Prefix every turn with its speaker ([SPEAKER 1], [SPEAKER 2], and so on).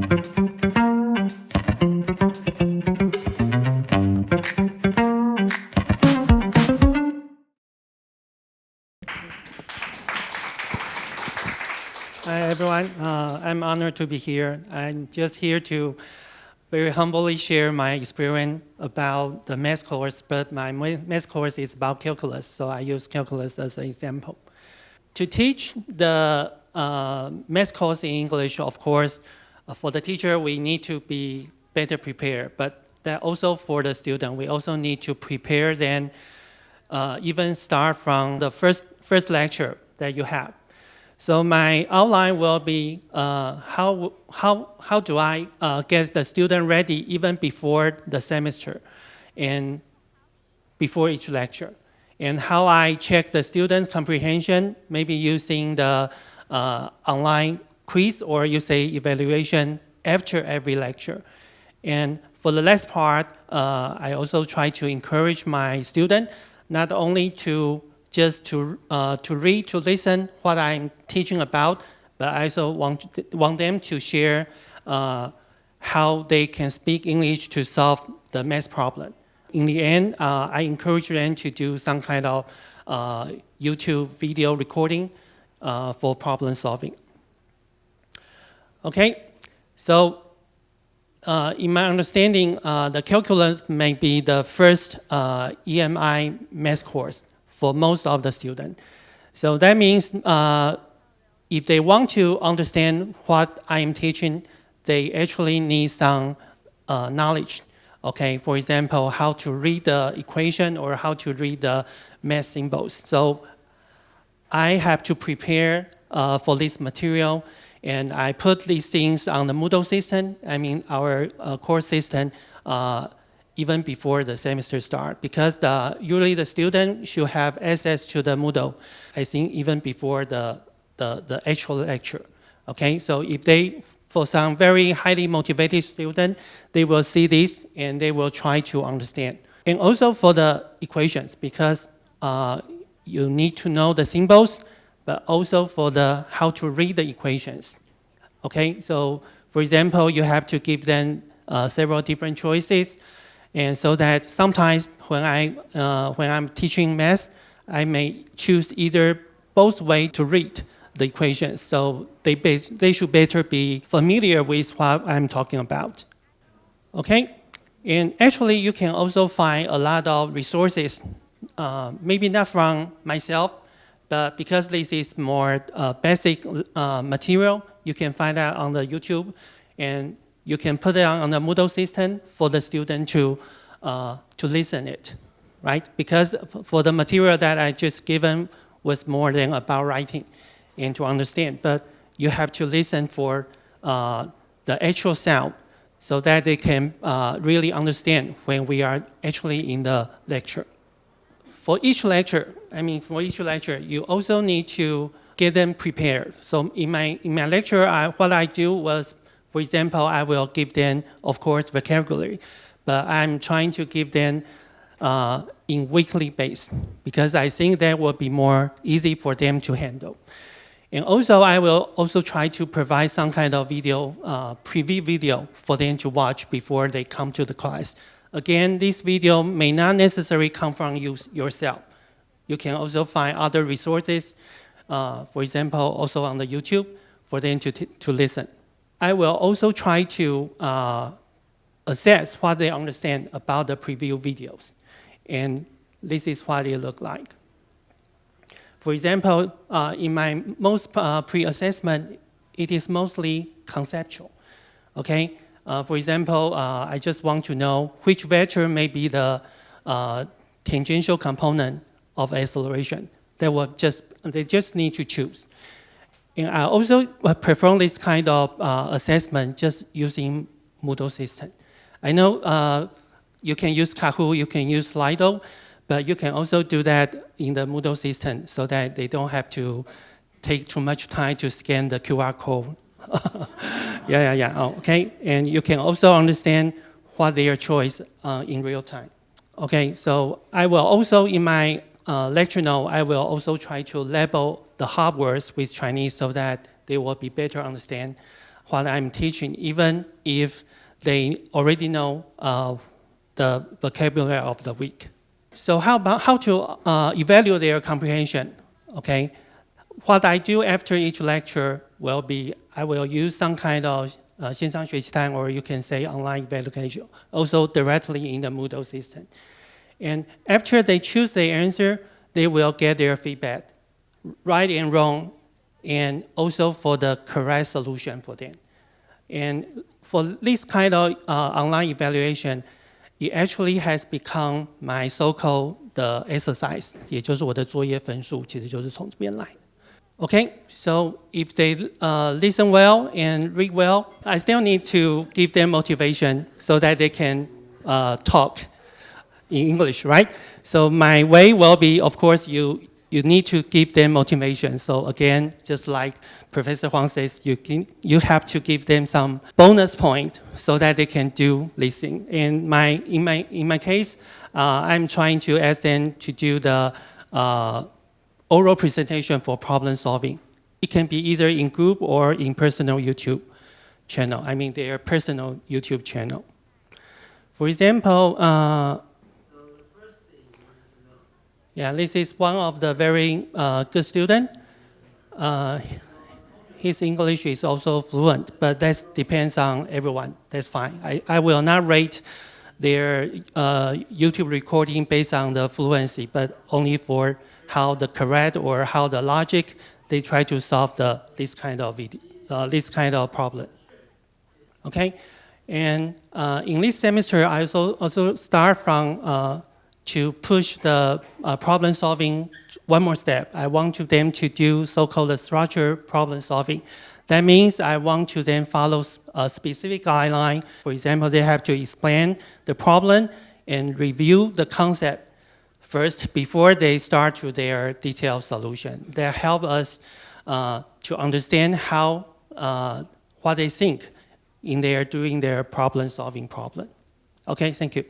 [SPEAKER 1] Hi everyone, I'm honored to be here. I'm just here to very humbly share my experience about the math course, but my math course is about calculus, so I use calculus as an example. To teach the math course in English, of course, for the teacher, we need to be better prepared, but that also for the student, we also need to prepare them, even start from the first lecture that you have. So my outline will be how do I get the student ready even before the semester and before each lecture, and how I check the student's comprehension, maybe using the online quiz or you say evaluation after every lecture. And for the last part, I also try to encourage my student not only to read, to listen what I'm teaching about, but I also want them to share how they can speak English to solve the math problem. In the end, I encourage them to do some kind of YouTube video recording for problem solving. Okay, so in my understanding, the calculus may be the first EMI math course for most of the students. So that means if they want to understand what I am teaching, they actually need some knowledge. Okay, for example, how to read the equation or how to read the math symbols. So I have to prepare for this material, and I put these things on the Moodle system, I mean our course system, even before the semester start, because usually the student should have access to the Moodle, I think even before the actual lecture. Okay, so if they, for some very highly motivated student, they will see this and they will try to understand. And also for the equations, because you need to know the symbols, but also for the how to read the equations. Okay, so for example, you have to give them several different choices. And so that sometimes when I'm teaching math, I may choose either both ways to read the equations. So they should better be familiar with what I'm talking about. Okay, and actually you can also find a lot of resources, maybe not from myself, but because this is more basic material, you can find that on the YouTube, and you can put it on the Moodle system for the student to listen it, right? Because for the material that I just given was more than about writing and to understand, but you have to listen for the actual sound so that they can really understand when we are actually in the lecture. For each lecture, you also need to get them prepared. So in my lecture, what I do was, for example, I will give them, of course, vocabulary, but I'm trying to give them in weekly base because I think that will be more easy for them to handle. And also, I will also try to provide some kind of video, preview video for them to watch before they come to the class. Again, this video may not necessarily come from you yourself. You can also find other resources, for example, also on the YouTube, for them to listen. I will also try to assess what they understand about the preview videos. And this is what it looks like. For example, in my most pre-assessment, it is mostly conceptual. Okay? For example, I just want to know which vector may be the tangential component of acceleration. They just need to choose. And I also perform this kind of assessment just using Moodle system. I know you can use Kahoot, you can use Slido, but you can also do that in the Moodle system so that they don't have to take too much time to scan the QR code. Yeah. Oh, okay, and you can also understand what their choice in real time. Okay, so I will also, in my lecture note, I will also try to label the hard words with Chinese so that they will be better understand what I'm teaching, even if they already know the vocabulary of the week. So how to evaluate their comprehension? Okay, what I do after each lecture will be I will use some kind of 线上学习单, or you can say online evaluation, also directly in the Moodle system. And after they choose the answer, they will get their feedback, right and wrong, and also for the correct solution for them. And for this kind of online evaluation, it actually has become my so-called the exercise, 也就是我的作业分数，其实就是从这边来的。Okay, so if they listen well and read well, I still need to give them motivation so that they can talk in English, right? So my way will be, of course, you need to give them motivation. So again, just like Professor Huang says, you have to give them some bonus point so that they can do listening. And in my case, I'm trying to ask them to do the oral presentation for problem solving. It can be either in group or in personal YouTube channel. I mean their personal YouTube channel. For example, yeah, this is one of the very good student. His English is also fluent, but that depends on everyone. That's fine. I will not rate their YouTube recording based on the fluency, but only for how the correct or how the logic they try to solve this kind of problem. Okay, and in this semester I also start from to push the problem solving one more step. I want them to do so-called structured problem solving. That means I want to then follow a specific guideline. For example, they have to explain the problem and review the concept first before they start to their detailed solution. That help us to understand how what they think in doing their problem solving problem. Okay, thank you.